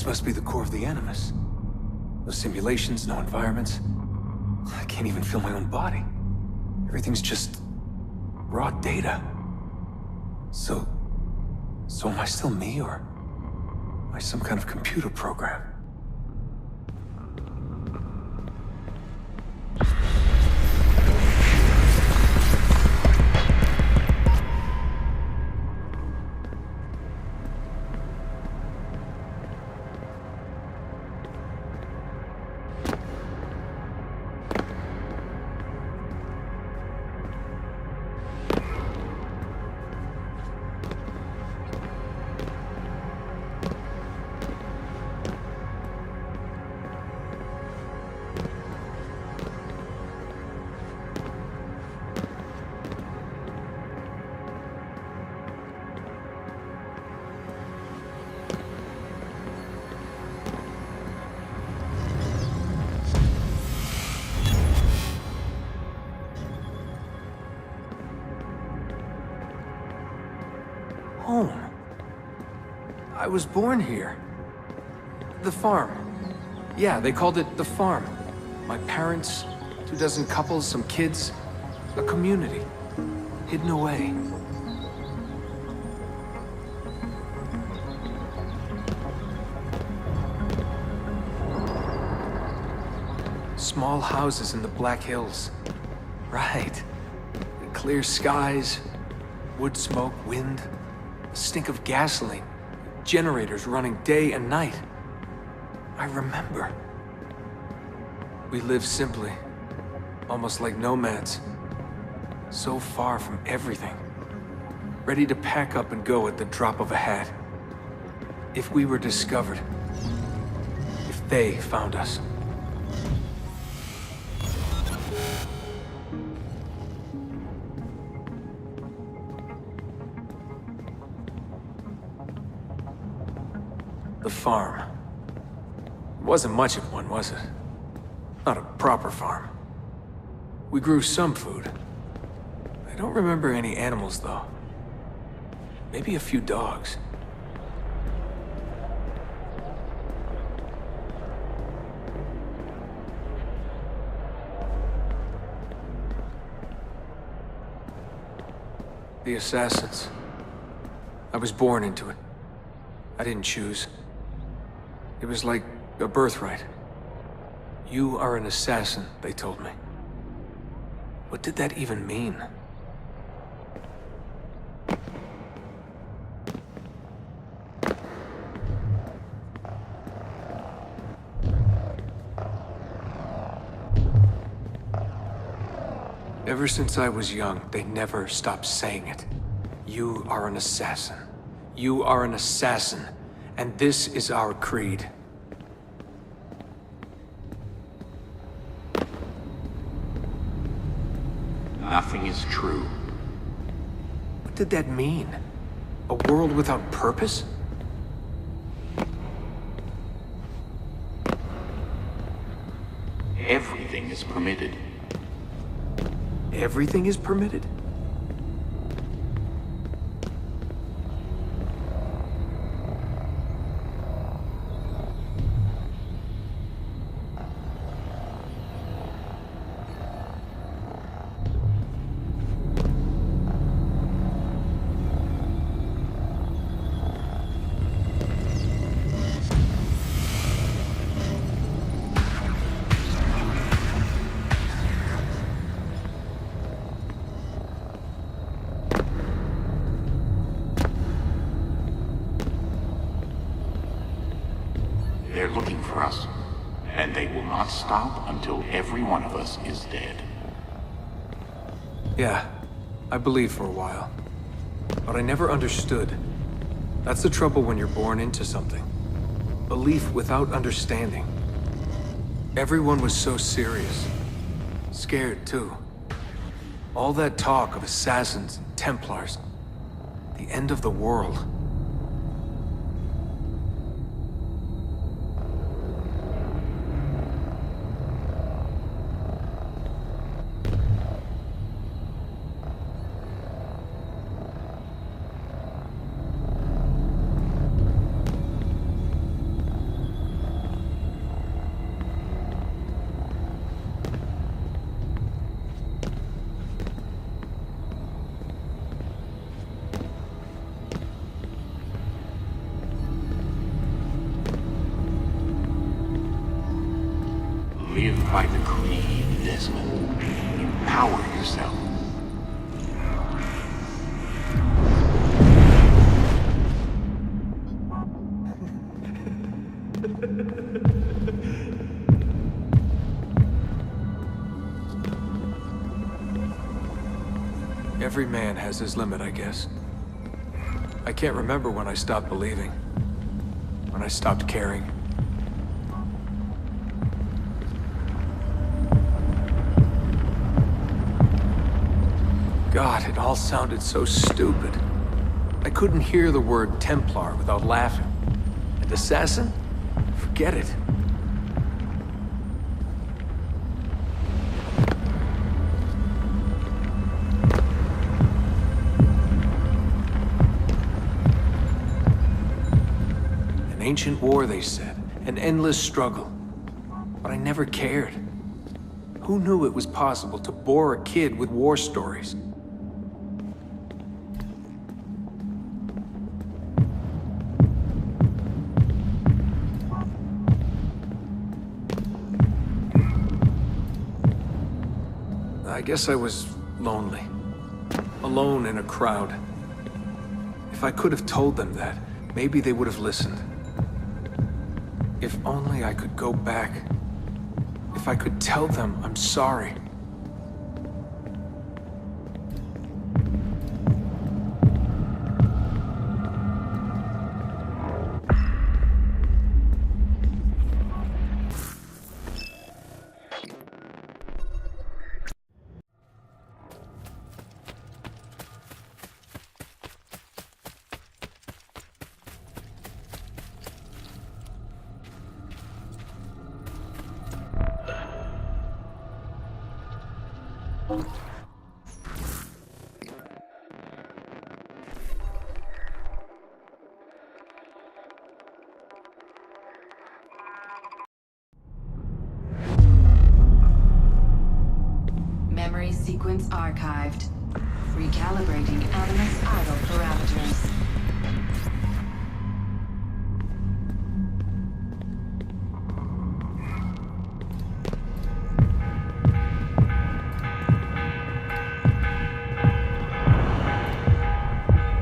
must be the core of the Animus. No simulations, no environments. I can't even feel my own body. Everything's just raw data. So am I still me, or am I some kind of computer program? Home. I was born here. The farm. Yeah, they called it the farm. My parents, 24 couples, some kids, a community. Hidden away. Small houses in the Black Hills. Right. Clear skies, wood smoke, wind. Stink of gasoline, generators running day and night. I remember. We lived simply, almost like nomads. So far from everything. Ready to pack up and go at the drop of a hat. If we were discovered. If they found us. The farm. It wasn't much of one, was it? Not a proper farm. We grew some food. I don't remember any animals, though. Maybe a few dogs. The assassins. I was born into it. I didn't choose. It was like a birthright. You are an assassin, they told me. What did that even mean? Ever since I was young, they never stopped saying it. You are an assassin. You are an assassin. And this is our creed. Nothing is true. What did that mean? A world without purpose? Everything is permitted. Everything is permitted? They're looking for us, and they will not stop until every one of us is dead. Yeah, I believed for a while. But I never understood. That's the trouble when you're born into something. Belief without understanding. Everyone was so serious. Scared, too. All that talk of assassins and Templars. The end of the world. Live by the creed, Desmond. Empower yourself. Every man has his limit, I guess. I can't remember when I stopped believing. When I stopped caring. God, it all sounded so stupid. I couldn't hear the word Templar without laughing. And assassin? Forget it. An ancient war, they said. An endless struggle. But I never cared. Who knew it was possible to bore a kid with war stories? I guess I was lonely. Alone in a crowd. If I could have told them that, maybe they would have listened. If only I could go back. If I could tell them I'm sorry. Memory sequence archived. Recalibrating Animus idle parameters.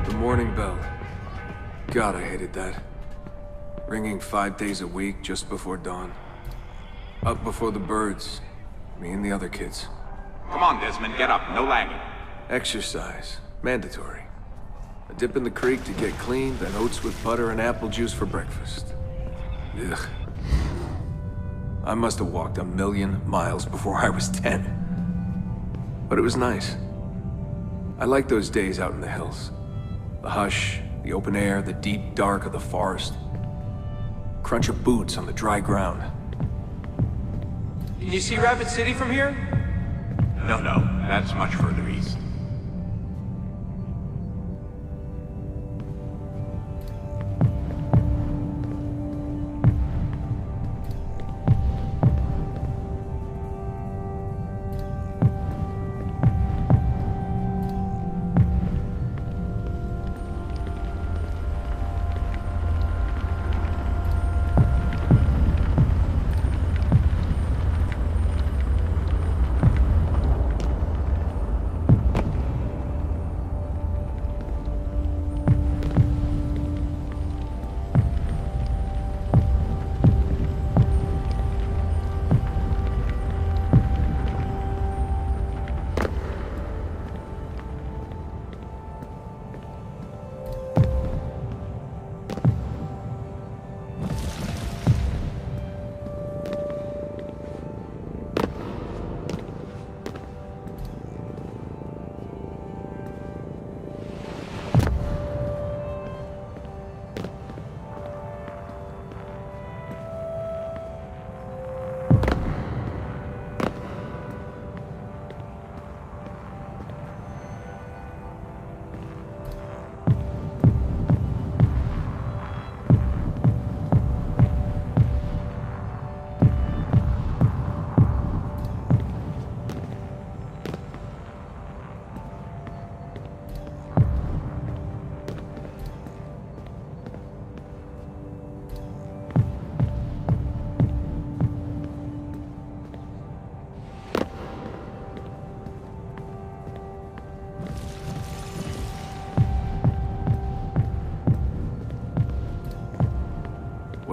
The morning bell. God, I hated that. Ringing 5 days a week just before dawn. Up before the birds. Me and the other kids. Come on, Desmond, get up. No lagging. Exercise. Mandatory. A dip in the creek to get clean, then oats with butter and apple juice for breakfast. Ugh. I must have walked 1,000,000 miles before I was 10. But it was nice. I liked those days out in the hills. The hush, the open air, the deep dark of the forest. Crunch of boots on the dry ground. Can you see Rapid City from here? No, that's much further east.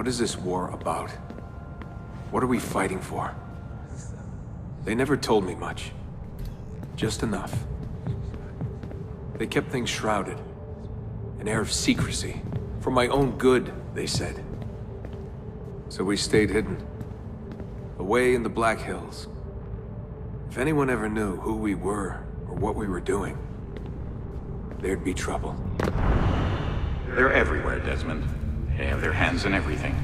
What is this war about? What are we fighting for? They never told me much. Just enough. They kept things shrouded. An air of secrecy. For my own good, they said. So we stayed hidden. Away in the Black Hills. If anyone ever knew who we were, or what we were doing, there'd be trouble. They're everywhere, Desmond. They have their hands in everything.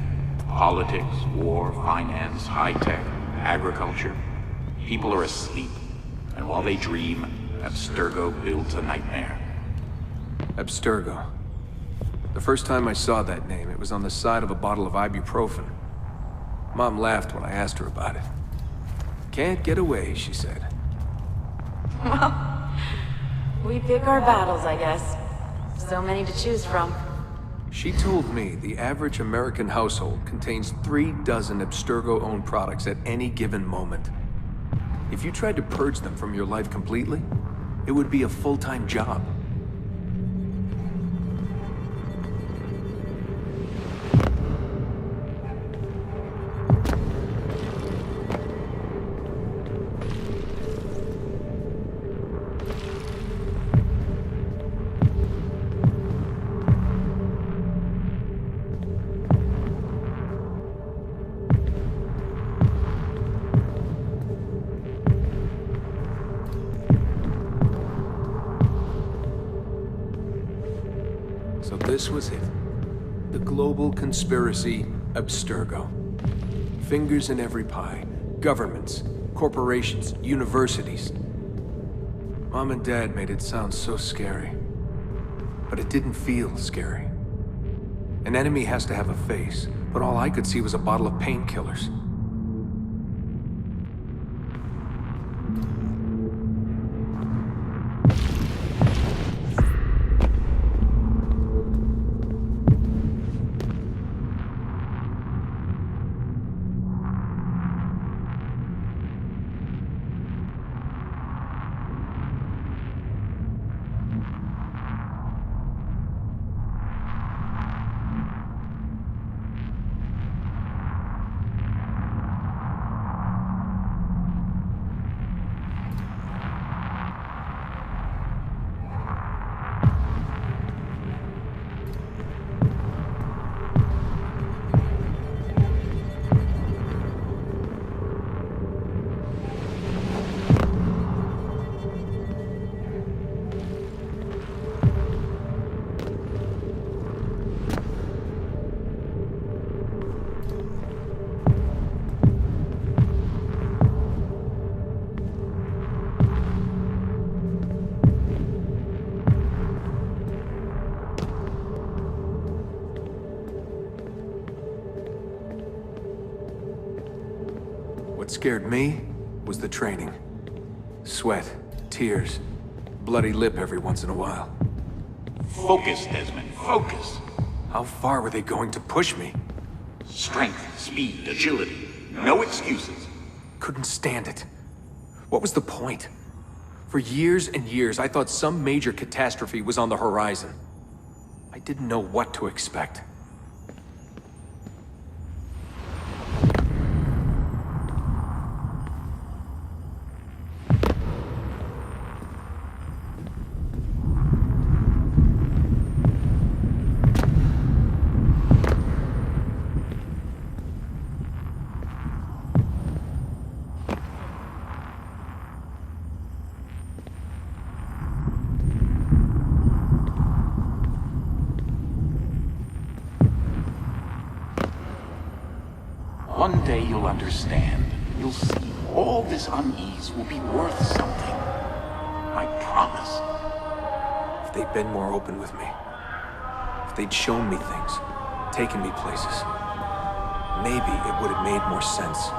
Politics, war, finance, high-tech, agriculture. People are asleep. And while they dream, Abstergo builds a nightmare. Abstergo. The first time I saw that name, it was on the side of a bottle of ibuprofen. Mom laughed when I asked her about it. Can't get away, she said. Well, we pick our battles, I guess. So many to choose from. She told me the average American household contains 3 dozen Abstergo-owned products at any given moment. If you tried to purge them from your life completely, it would be a full-time job. So this was it. The global conspiracy, Abstergo. Fingers in every pie. Governments, corporations, universities. Mom and Dad made it sound so scary. But it didn't feel scary. An enemy has to have a face, but all I could see was a bottle of painkillers. What scared me was the training. Sweat, tears, bloody lip every once in a while. Focus, Desmond, focus. How far were they going to push me? Strength, speed, agility. No excuses. Couldn't stand it. What was the point? For years and years, I thought some major catastrophe was on the horizon. I didn't know what to expect. One day you'll understand. You'll see all this unease will be worth something. I promise. If they'd been more open with me, if they'd shown me things, taken me places, maybe it would have made more sense.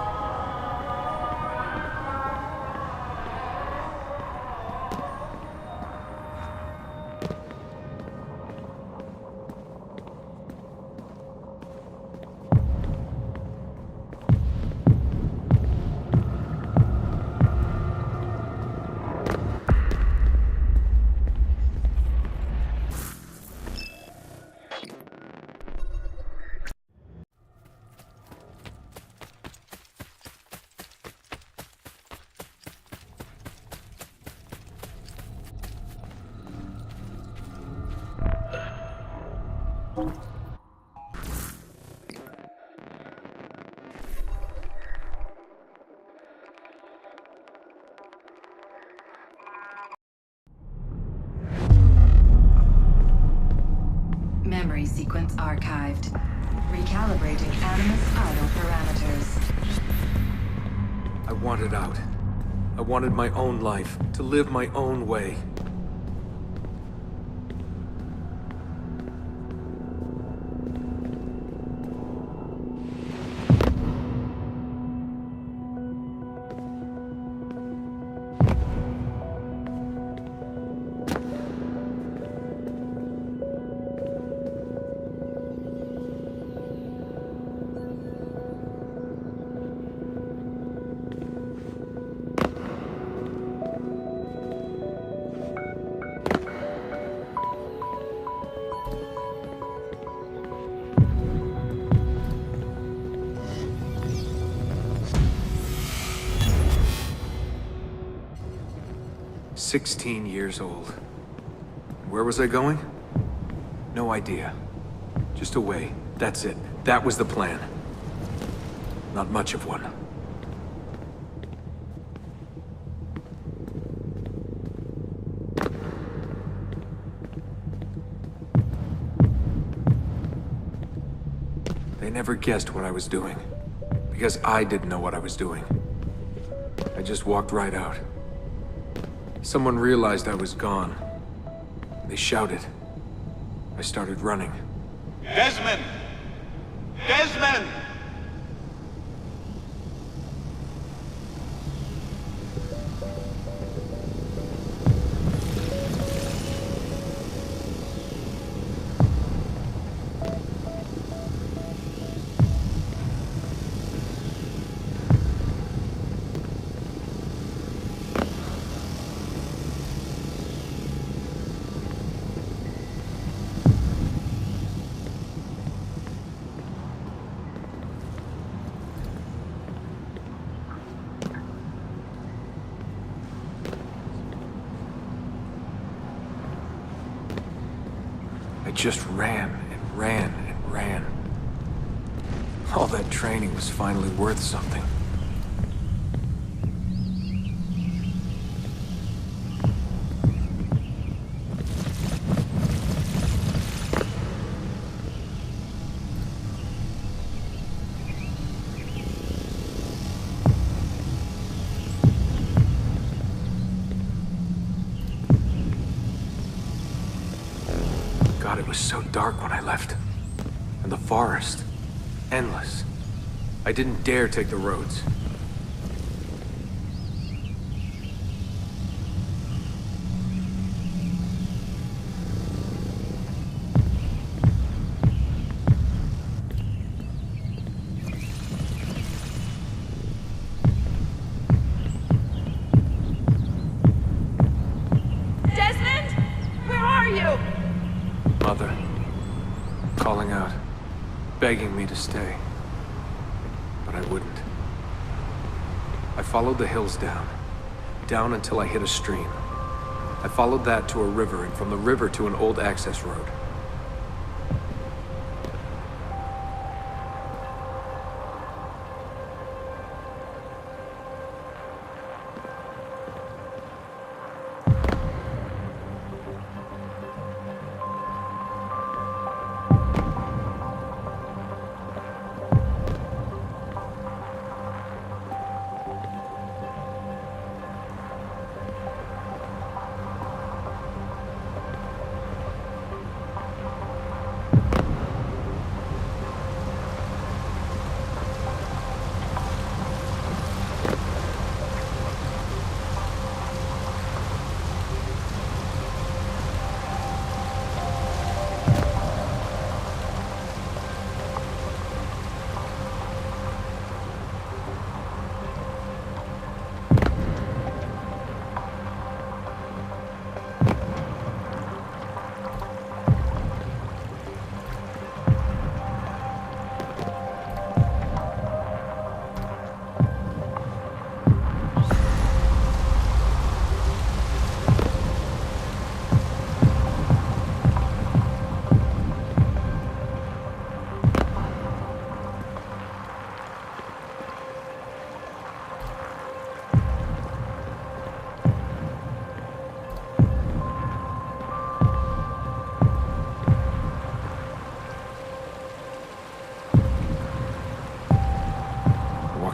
sequence archived. Recalibrating Animus idle parameters. I wanted out. I wanted my own life, to live my own way. "16 years old. Where was I going? No idea. Just away. That's it. That was the plan. Not much of one. They never guessed what I was doing. Because I didn't know what I was doing. I just walked right out. Someone realized I was gone. They shouted. I started running. Desmond! Desmond! I just ran and ran and ran. All that training was finally worth something. God, it was so dark when I left. And the forest. Endless. I didn't dare take the roads. Desmond? Where are you? Mother. Calling out. Begging me to stay. But I wouldn't. I followed the hills down. Down until I hit a stream. I followed that to a river, and from the river to an old access road.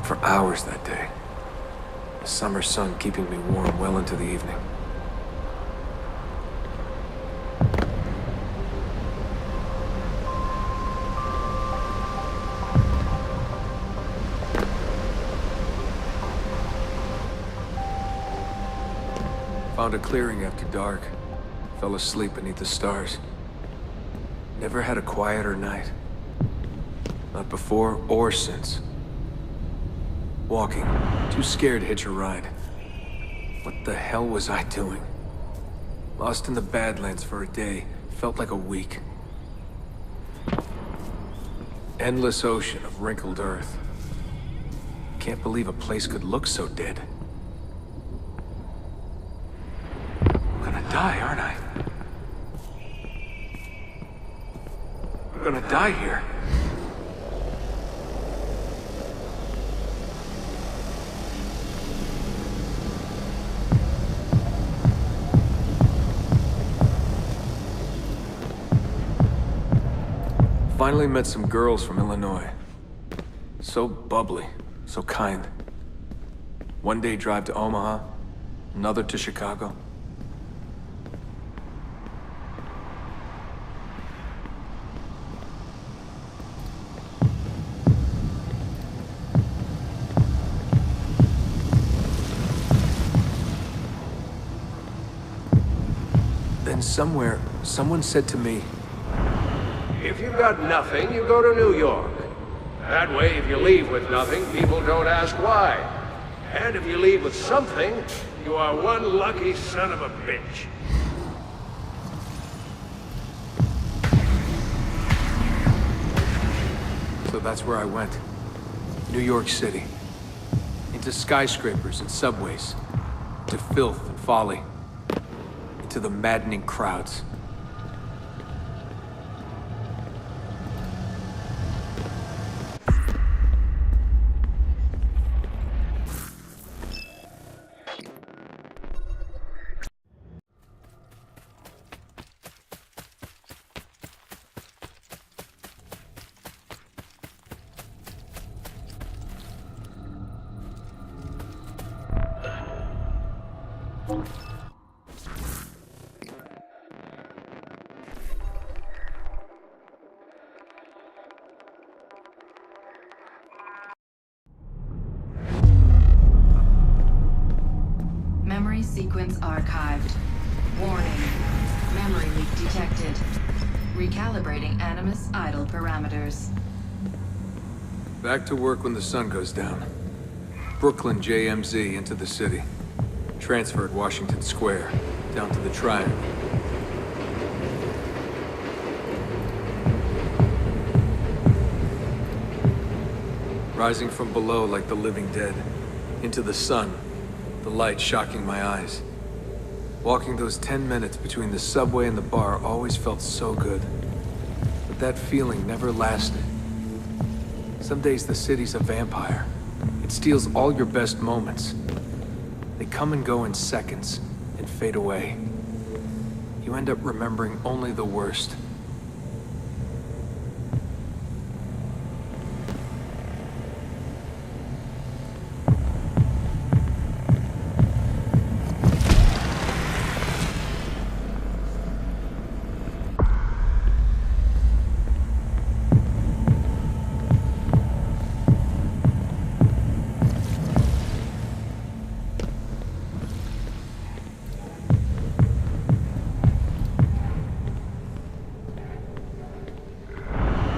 for hours that day. The summer sun keeping me warm well into the evening. Found a clearing after dark. Fell asleep beneath the stars. Never had a quieter night. Not before or since. Walking, too scared to hitch a ride. What the hell was I doing? Lost in the Badlands for a day, felt like a week. Endless ocean of wrinkled earth. Can't believe a place could look so dead. I'm gonna die, aren't I? I'm gonna die here. Finally met some girls from Illinois. So bubbly, so kind. One day drive to Omaha, another to Chicago. Then somewhere, someone said to me, if you've got nothing, you go to New York. That way, if you leave with nothing, people don't ask why. And if you leave with something, you are one lucky son of a bitch. So that's where I went. New York City. Into skyscrapers and subways. To filth and folly. Into the maddening crowds. Memory sequence archived. Warning. Memory leak detected. Recalibrating Animus idle parameters. Back to work when the sun goes down. Brooklyn JMZ into the city. Transferred Washington Square, down to the Triangle. Rising from below like the living dead. Into the sun, the light shocking my eyes. Walking those 10 minutes between the subway and the bar always felt so good. But that feeling never lasted. Some days the city's a vampire. It steals all your best moments. They come and go in seconds and fade away. You end up remembering only the worst.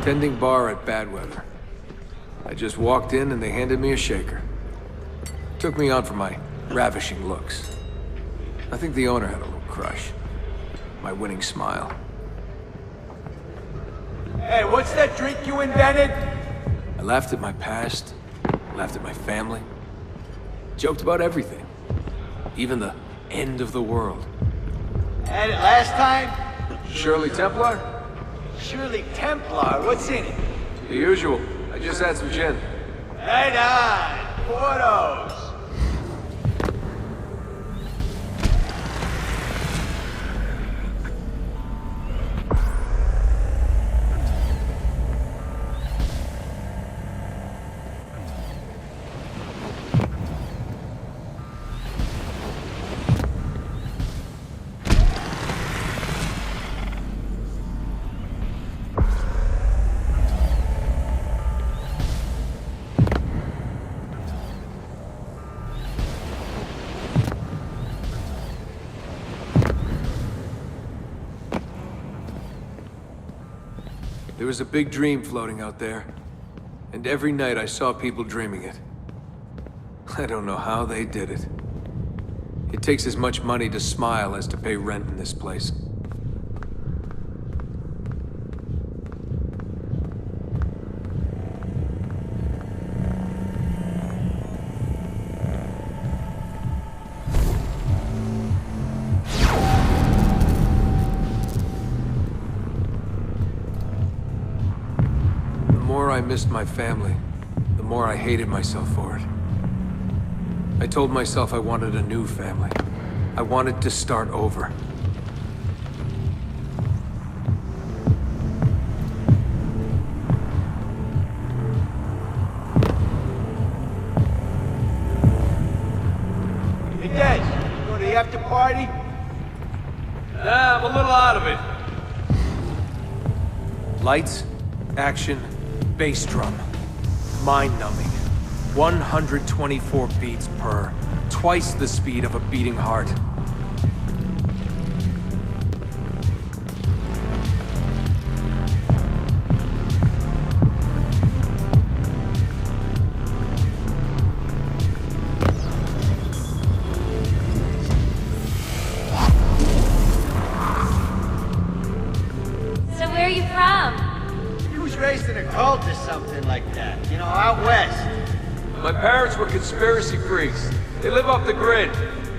Tending bar at Badweather. I just walked in and they handed me a shaker. Took me on for my ravishing looks. I think the owner had a little crush. My winning smile. Hey, what's that drink you invented? I laughed at my past, laughed at my family, joked about everything. Even the end of the world. Had it last time? Shirley Templar? Shirley Templar, what's in it? The usual. I just had some gin. Right on, Portos. There was a big dream floating out there, and every night I saw people dreaming it. I don't know how they did it. It takes as much money to smile as to pay rent in this place. The more I missed my family, the more I hated myself for it. I told myself I wanted a new family. I wanted to start over. Hey, Des, you going to the after party? Nah, I'm a little out of it. Lights, action, bass drum. Mind-numbing. 124 beats per. Twice the speed of a beating heart. So where are you from? He was raised in a cult or something like that. You know, out west. My parents were conspiracy freaks. They live off the grid,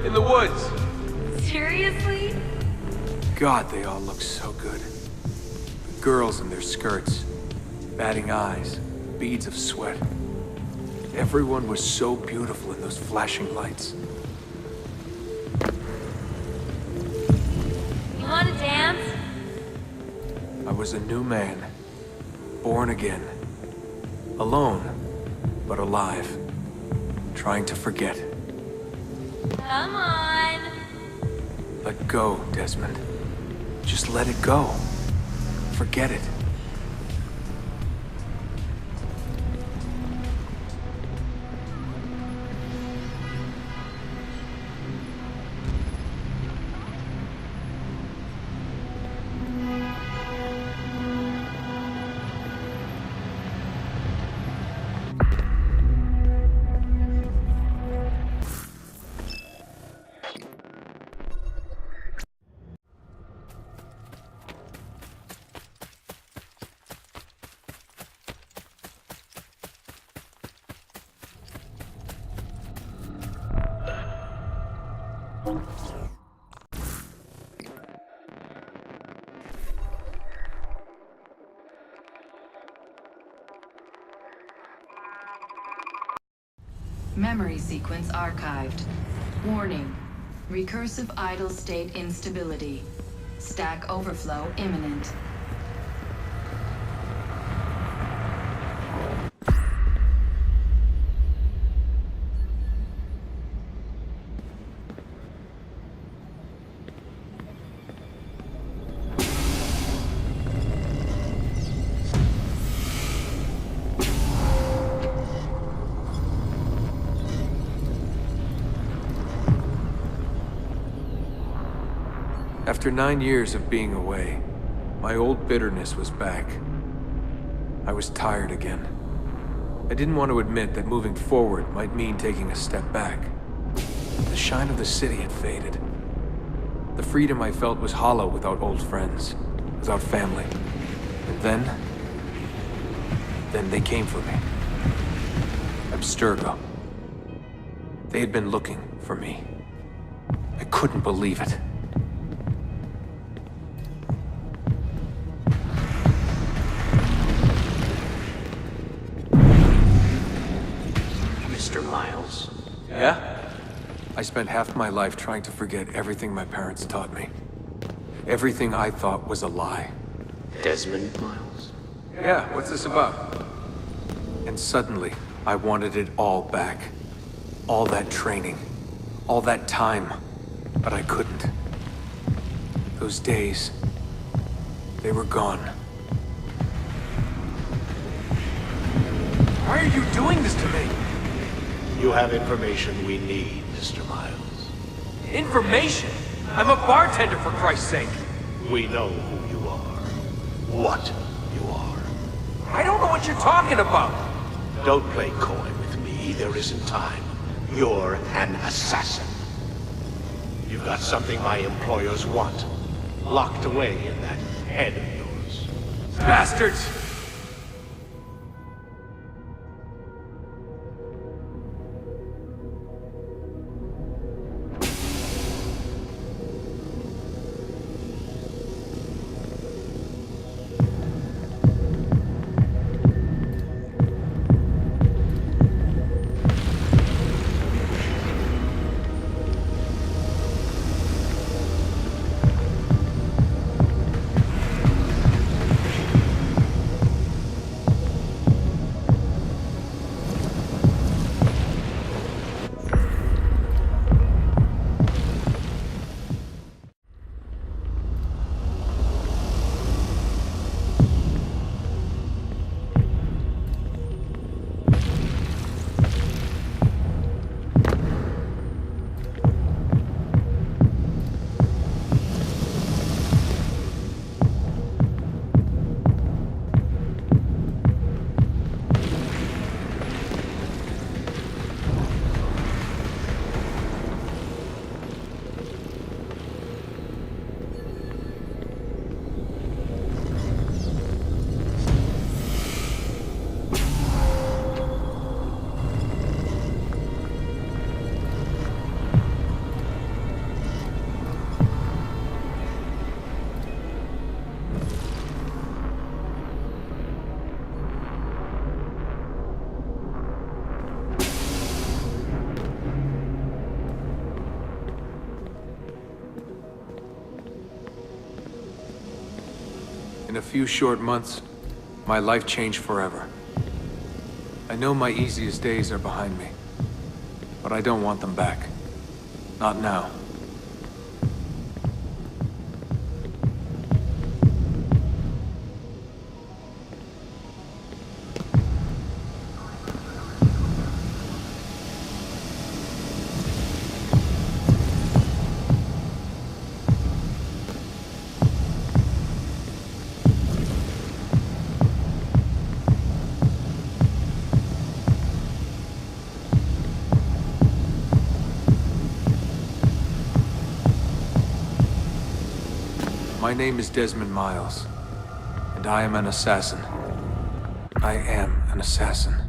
in the woods. Seriously? God, they all look so good. The girls in their skirts, batting eyes, beads of sweat. Everyone was so beautiful in those flashing lights. You want to dance? I was a new man, born again. Alone, but alive. Trying to forget. Come on. Let go, Desmond. Just let it go. Forget it. Memory sequence archived. Warning. Recursive idle state instability. Stack overflow imminent. After 9 years of being away, my old bitterness was back. I was tired again. I didn't want to admit that moving forward might mean taking a step back. The shine of the city had faded. The freedom I felt was hollow without old friends, without family. And then they came for me. Abstergo. They had been looking for me. I couldn't believe it. Mr. Miles. Yeah? I spent half my life trying to forget everything my parents taught me. Everything I thought was a lie. Desmond Miles? Yeah, what's this about? And suddenly, I wanted it all back. All that training. All that time. But I couldn't. Those days, they were gone. Why are you doing this to me? You have information we need, Mr. Miles. Information? I'm a bartender, for Christ's sake. We know who you are. What you are. I don't know what you're talking about. Don't play coy with me. There isn't time. You're an assassin. You've got something my employers want. Locked away in that head of yours. Bastards! In a few short months, my life changed forever. I know my easiest days are behind me, but I don't want them back. Not now. My name is Desmond Miles, and I am an assassin. I am an assassin.